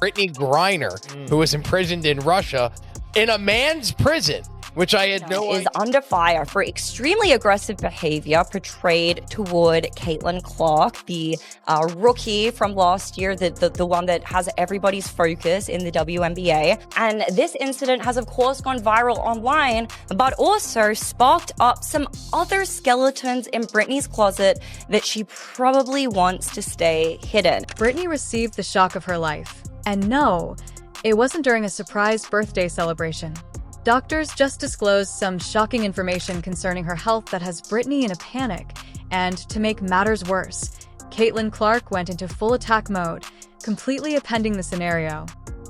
Brittney Griner, who was imprisoned in Russia in a man's prison, which I had no idea. Is under fire for extremely aggressive behavior portrayed toward Caitlin Clark, the rookie from last year, the one that has everybody's focus in the WNBA. And this incident has, of course, gone viral online, but also sparked up some other skeletons in Brittney's closet that she probably wants to stay hidden. Brittney received the shock of her life. And no, it wasn't during a surprise birthday celebration. Doctors just disclosed some shocking information concerning her health that has Brittney in a panic. And to make matters worse, Caitlin Clark went into full attack mode, completely appending the scenario.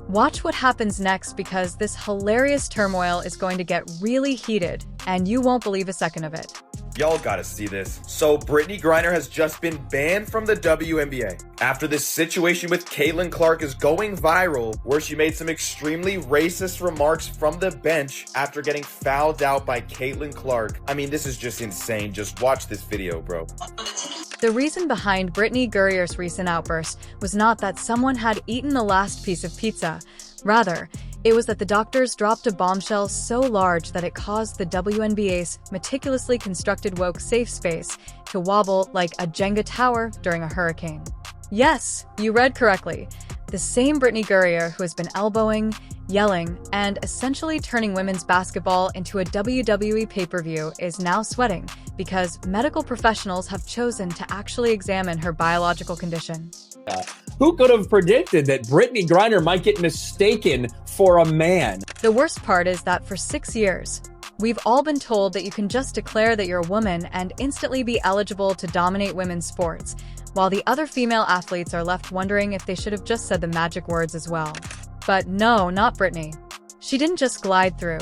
Watch what happens next because this hilarious turmoil is going to get really heated, and you won't believe a second of it. Y'all gotta see this. So Brittney Griner has just been banned from the WNBA after this situation with Caitlin Clark is going viral, where she made some extremely racist remarks from the bench after getting fouled out by Caitlin Clark. I mean, this is just insane. Just watch this video, bro. The reason behind Brittney Griner's recent outburst was not that someone had eaten the last piece of pizza. Rather, it was that the doctors dropped a bombshell so large that it caused the WNBA's meticulously constructed woke safe space to wobble like a Jenga tower during a hurricane. Yes, you read correctly. The same Brittney Griner who has been elbowing, yelling, and essentially turning women's basketball into a WWE pay-per-view is now sweating because medical professionals have chosen to actually examine her biological condition. Who could have predicted that Brittney Griner might get mistaken for a man? The worst part is that for 6 years, we've all been told that you can just declare that you're a woman and instantly be eligible to dominate women's sports, while the other female athletes are left wondering if they should have just said the magic words as well. But no, not Brittney. She didn't just glide through.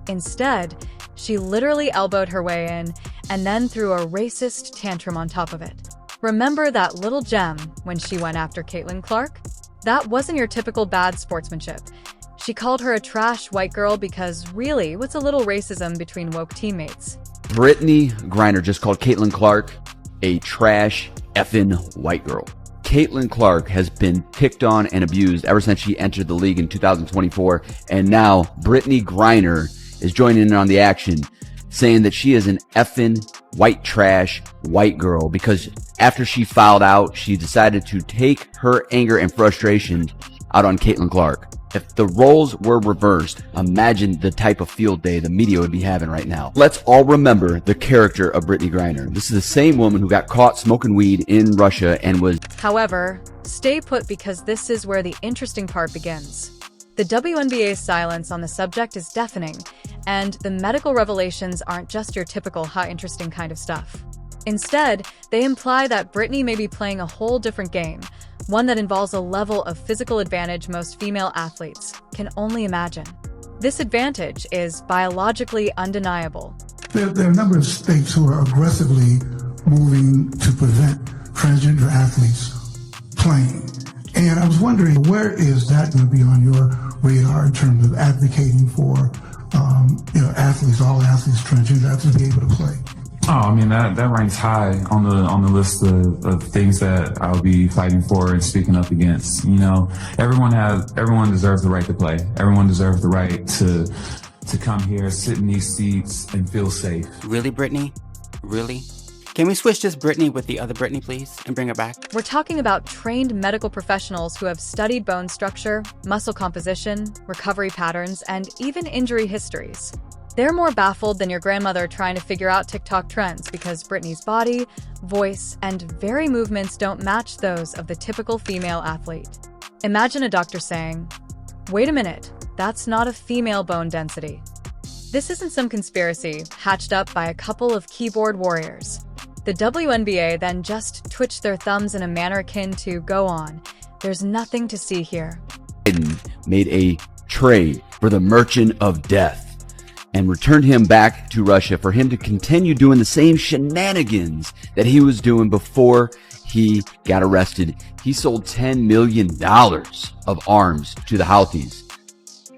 Instead, she literally elbowed her way in and then threw a racist tantrum on top of it. Remember that little gem when she went after Caitlin Clark? That wasn't your typical bad sportsmanship. She called her a trash white girl because really, what's a little racism between woke teammates? Brittney Griner just called Caitlin Clark a trash effing white girl. Caitlin Clark has been picked on and abused ever since she entered the league in 2024, and now Brittney Griner is joining in on the action, saying that she is an effing white trash white girl because after she fouled out, she decided to take her anger and frustration out on Caitlin Clark. If the roles were reversed, imagine the type of field day the media would be having right now. Let's all remember the character of Brittney Griner. This is the same woman who got caught smoking weed in Russia and was... However, stay put because this is where the interesting part begins. The WNBA's silence on the subject is deafening, and the medical revelations aren't just your typical interesting kind of stuff. Instead, they imply that Brittney may be playing a whole different game, one that involves a level of physical advantage most female athletes can only imagine. This advantage is biologically undeniable. There are a number of states who are aggressively moving to prevent transgender athletes playing. And I was wondering, where is that going to be on your radar in terms of advocating for athletes, all athletes, transgender athletes to be able to play? Oh, I mean, that ranks high on the list of things that I'll be fighting for and speaking up against. You know, everyone deserves the right to play. Everyone deserves the right to come here, sit in these seats, and feel safe. Really, Brittney? Really? Can we switch this Brittney with the other Brittney, please, and bring her back? We're talking about trained medical professionals who have studied bone structure, muscle composition, recovery patterns, and even injury histories. They're more baffled than your grandmother trying to figure out TikTok trends because Brittney's body, voice, and very movements don't match those of the typical female athlete. Imagine a doctor saying, "Wait a minute, that's not a female bone density." This isn't some conspiracy hatched up by a couple of keyboard warriors. The WNBA then just twitched their thumbs in a manner akin to, "Go on, there's nothing to see here." Biden made a trade for the Merchant of Death and returned him back to Russia for him to continue doing the same shenanigans that he was doing before he got arrested. He sold $10 million of arms to the Houthis.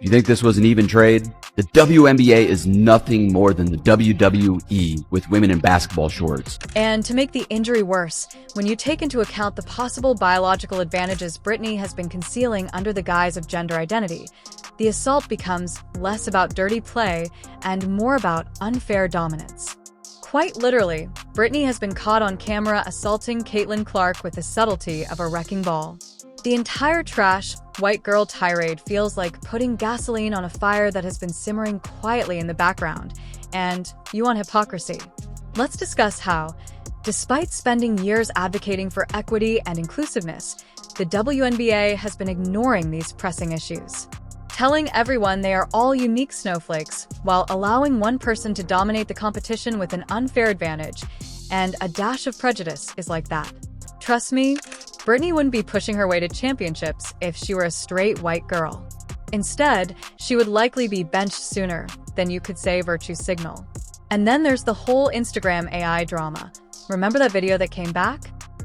You think this was an even trade? The WNBA is nothing more than the WWE with women in basketball shorts. And to make the injury worse, when you take into account the possible biological advantages Brittney has been concealing under the guise of gender identity, the assault becomes less about dirty play and more about unfair dominance. Quite literally, Brittney has been caught on camera assaulting Caitlin Clark with the subtlety of a wrecking ball. The entire trash, white girl tirade feels like putting gasoline on a fire that has been simmering quietly in the background. And you want hypocrisy? Let's discuss how, despite spending years advocating for equity and inclusiveness, the WNBA has been ignoring these pressing issues. Telling everyone they are all unique snowflakes, while allowing one person to dominate the competition with an unfair advantage, and a dash of prejudice is like that. Trust me, Brittney wouldn't be pushing her way to championships if she were a straight white girl. Instead, she would likely be benched sooner than you could say virtue signal. And then there's the whole Instagram AI drama. Remember that video that came back?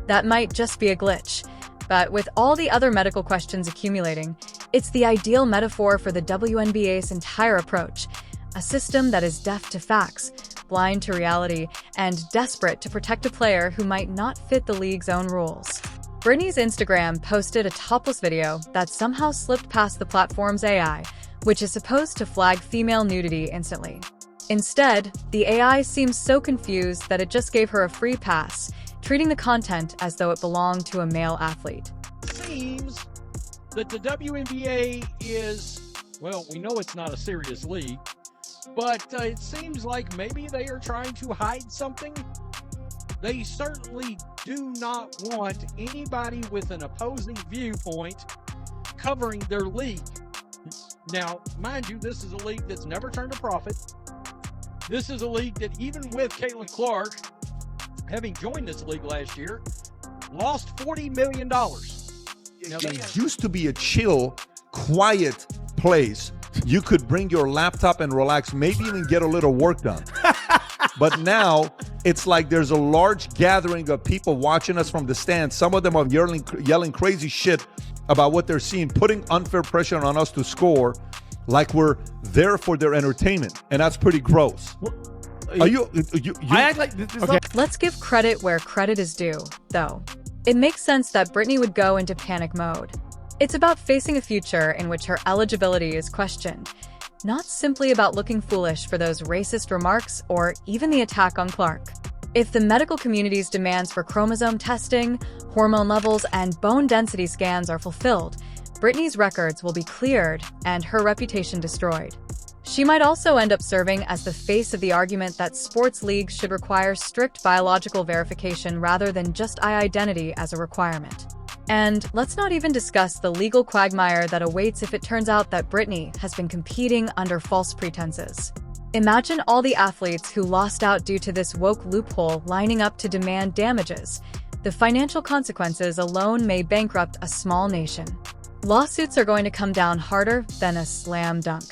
That might just be a glitch. But with all the other medical questions accumulating, it's the ideal metaphor for the WNBA's entire approach. A system that is deaf to facts, blind to reality, and desperate to protect a player who might not fit the league's own rules. Brittney's Instagram posted a topless video that somehow slipped past the platform's AI, which is supposed to flag female nudity instantly. Instead, the AI seems so confused that it just gave her a free pass, treating the content as though it belonged to a male athlete. Seems that the WNBA is, well, we know it's not a serious league, but it seems like maybe they are trying to hide something. They certainly do not want anybody with an opposing viewpoint covering their league. Now, mind you, this is a league that's never turned a profit. This is a league that, even with Caitlin Clark having joined this league last year, lost $40 million. It used to be a chill, quiet place. You could bring your laptop and relax, maybe even get a little work done. But now it's like there's a large gathering of people watching us from the stands. Some of them are yelling crazy shit about what they're seeing, putting unfair pressure on us to score like we're there for their entertainment. And that's pretty gross. Are you I act like this is okay. Let's give credit where credit is due, though. It makes sense that Brittney would go into panic mode. It's about facing a future in which her eligibility is questioned, not simply about looking foolish for those racist remarks or even the attack on Clark. If the medical community's demands for chromosome testing, hormone levels, and bone density scans are fulfilled, Brittney's records will be cleared and her reputation destroyed. She might also end up serving as the face of the argument that sports leagues should require strict biological verification rather than just identity as a requirement. And let's not even discuss the legal quagmire that awaits if it turns out that Brittney has been competing under false pretenses. Imagine all the athletes who lost out due to this woke loophole lining up to demand damages. The financial consequences alone may bankrupt a small nation. Lawsuits are going to come down harder than a slam dunk.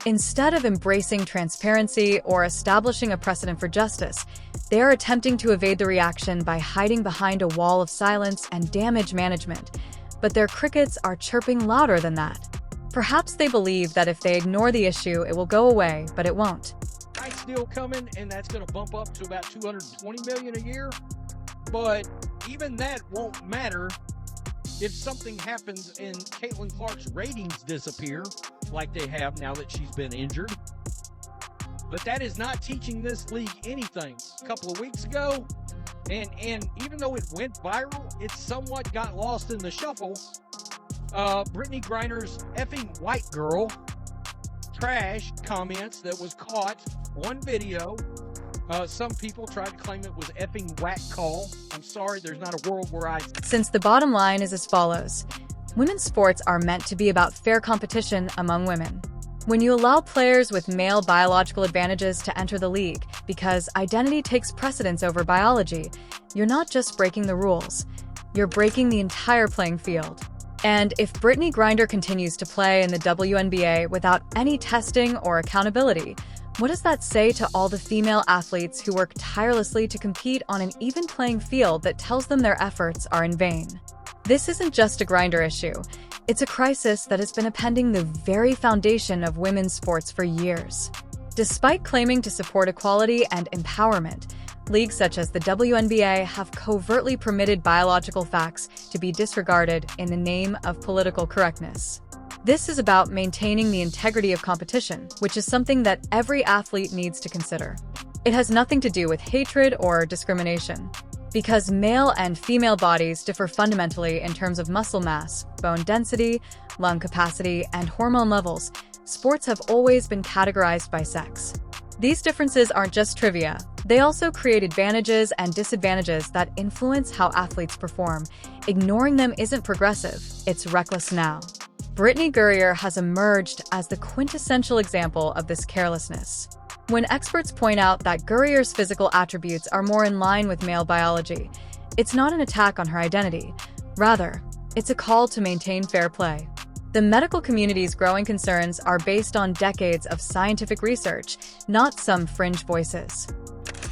Instead of embracing transparency or establishing a precedent for justice, they are attempting to evade the reaction by hiding behind a wall of silence and damage management. But their crickets are chirping louder than that. Perhaps they believe that if they ignore the issue, it will go away, but it won't. Price deal coming, and that's going to bump up to about $220 million a year. But even that won't matter if something happens and Caitlin Clark's ratings disappear, like they have now that she's been injured. But that is not teaching this league anything. A couple of weeks ago, and even though it went viral, it somewhat got lost in the shuffle. Brittney Griner's effing white girl trash comments that was caught on video. Some people tried to claim it was effing whack call. I'm sorry, there's not a world where I... Since the bottom line is as follows. Women's sports are meant to be about fair competition among women. When you allow players with male biological advantages to enter the league because identity takes precedence over biology, you're not just breaking the rules, you're breaking the entire playing field. And if Brittney Griner continues to play in the WNBA without any testing or accountability, what does that say to all the female athletes who work tirelessly to compete on an even playing field that tells them their efforts are in vain? This isn't just a Griner issue. It's a crisis that has been upending the very foundation of women's sports for years. Despite claiming to support equality and empowerment, leagues such as the WNBA have covertly permitted biological facts to be disregarded in the name of political correctness. This is about maintaining the integrity of competition, which is something that every athlete needs to consider. It has nothing to do with hatred or discrimination. Because male and female bodies differ fundamentally in terms of muscle mass, bone density, lung capacity, and hormone levels, sports have always been categorized by sex. These differences aren't just trivia. They also create advantages and disadvantages that influence how athletes perform. Ignoring them isn't progressive, it's reckless now. Brittney Griner has emerged as the quintessential example of this carelessness. When experts point out that Gurrier's physical attributes are more in line with male biology, it's not an attack on her identity. Rather, it's a call to maintain fair play. The medical community's growing concerns are based on decades of scientific research, not some fringe voices.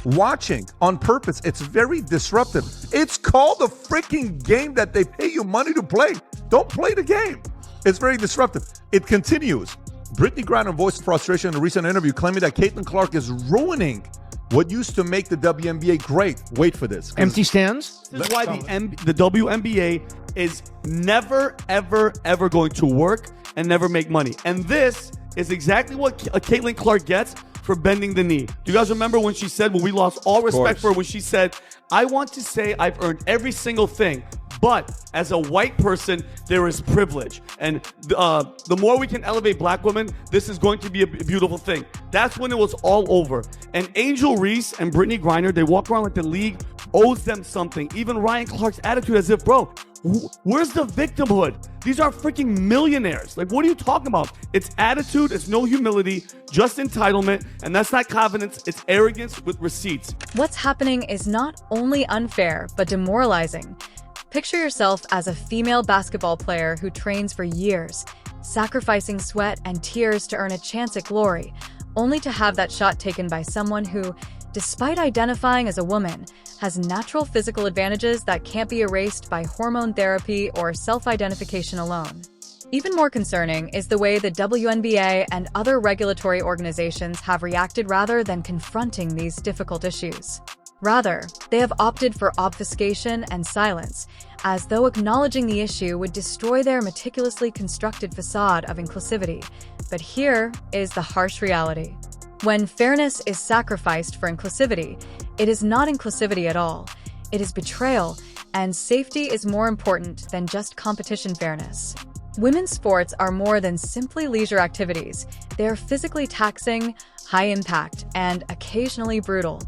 Watching on purpose, it's very disruptive. It's called a freaking game that they pay you money to play. Don't play the game. It's very disruptive. It continues. Brittney Griner voiced frustration in a recent interview, claiming that Caitlin Clark is ruining what used to make the WNBA great. Wait for this. Empty stands? This is why the WNBA is never, ever, ever going to work and never make money. And this is exactly what Caitlin Clark gets for bending the knee. Do you guys remember when she said, when we lost all respect for her, when she said, I want to say I've earned every single thing, but as a white person, there is privilege. And the more we can elevate black women, this is going to be a beautiful thing. That's when it was all over. And Angel Reese and Brittney Griner, they walk around like the league owes them something. Even Ryan Clark's attitude as if, bro, where's the victimhood? These are freaking millionaires. Like, what are you talking about? It's attitude, it's no humility, just entitlement, and that's not confidence, it's arrogance with receipts. What's happening is not only unfair, but demoralizing. Picture yourself as a female basketball player who trains for years, sacrificing sweat and tears to earn a chance at glory, only to have that shot taken by someone who, despite identifying as a woman, has natural physical advantages that can't be erased by hormone therapy or self-identification alone. Even more concerning is the way the WNBA and other regulatory organizations have reacted rather than confronting these difficult issues. Rather, they have opted for obfuscation and silence, as though acknowledging the issue would destroy their meticulously constructed facade of inclusivity. But here is the harsh reality. When fairness is sacrificed for inclusivity, it is not inclusivity at all. It is betrayal, and safety is more important than just competition fairness. Women's sports are more than simply leisure activities. They are physically taxing, high impact, and occasionally brutal.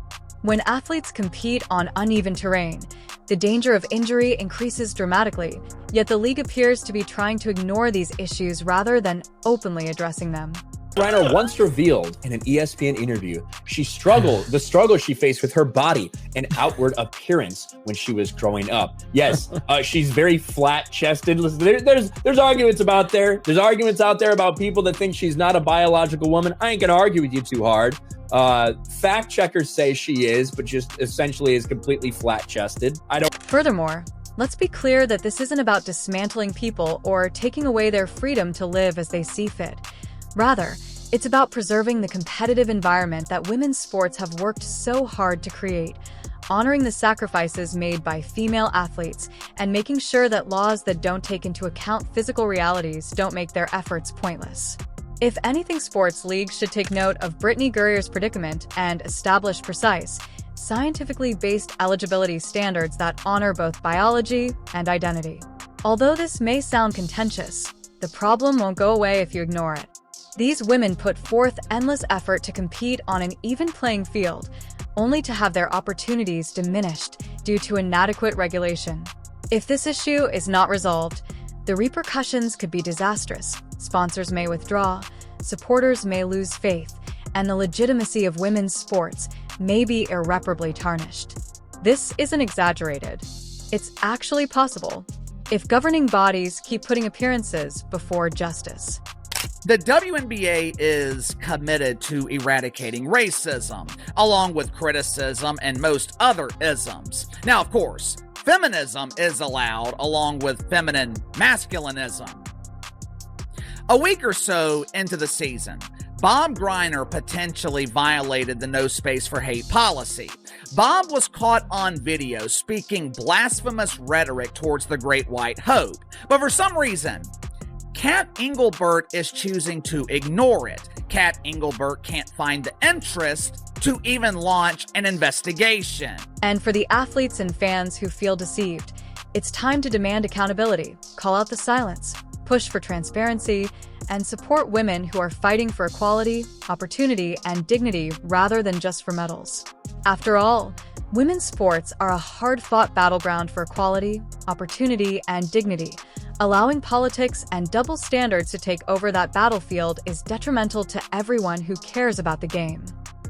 When athletes compete on uneven terrain, the danger of injury increases dramatically, yet the league appears to be trying to ignore these issues rather than openly addressing them. Griner once revealed in an ESPN interview the struggle she faced with her body and outward appearance when she was growing up. Yes, she's very flat-chested. Listen, there's arguments about there. There's arguments out there about people that think she's not a biological woman. I ain't gonna argue with you too hard. Fact checkers say she is, but just essentially is completely flat-chested. Furthermore, let's be clear that this isn't about dismantling people or taking away their freedom to live as they see fit. Rather, it's about preserving the competitive environment that women's sports have worked so hard to create, honoring the sacrifices made by female athletes, and making sure that laws that don't take into account physical realities don't make their efforts pointless. If anything, sports leagues should take note of Brittney Griner's predicament and establish precise, scientifically based eligibility standards that honor both biology and identity. Although this may sound contentious, the problem won't go away if you ignore it. These women put forth endless effort to compete on an even playing field, only to have their opportunities diminished due to inadequate regulation. If this issue is not resolved, the repercussions could be disastrous. Sponsors may withdraw, supporters may lose faith, and the legitimacy of women's sports may be irreparably tarnished. This isn't exaggerated. It's actually possible if governing bodies keep putting appearances before justice. The WNBA is committed to eradicating racism, along with criticism and most other isms. Now, of course, feminism is allowed along with feminine masculinism. A week or so into the season, Bob Griner potentially violated the no space for hate policy. Bob was caught on video speaking blasphemous rhetoric towards the Great White Hope, but for some reason, Kat Engelbert is choosing to ignore it. Kat Engelbert can't find the interest to even launch an investigation. And for the athletes and fans who feel deceived, it's time to demand accountability, call out the silence, push for transparency, and support women who are fighting for equality, opportunity, and dignity rather than just for medals. After all, women's sports are a hard-fought battleground for equality, opportunity, and dignity. Allowing politics and double standards to take over that battlefield is detrimental to everyone who cares about the game.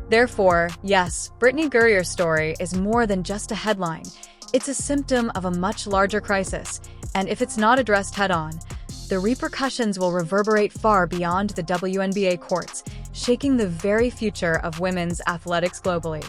Therefore, yes, Brittney Griner's story is more than just a headline. It's a symptom of a much larger crisis, and if it's not addressed head-on, the repercussions will reverberate far beyond the WNBA courts, shaking the very future of women's athletics globally.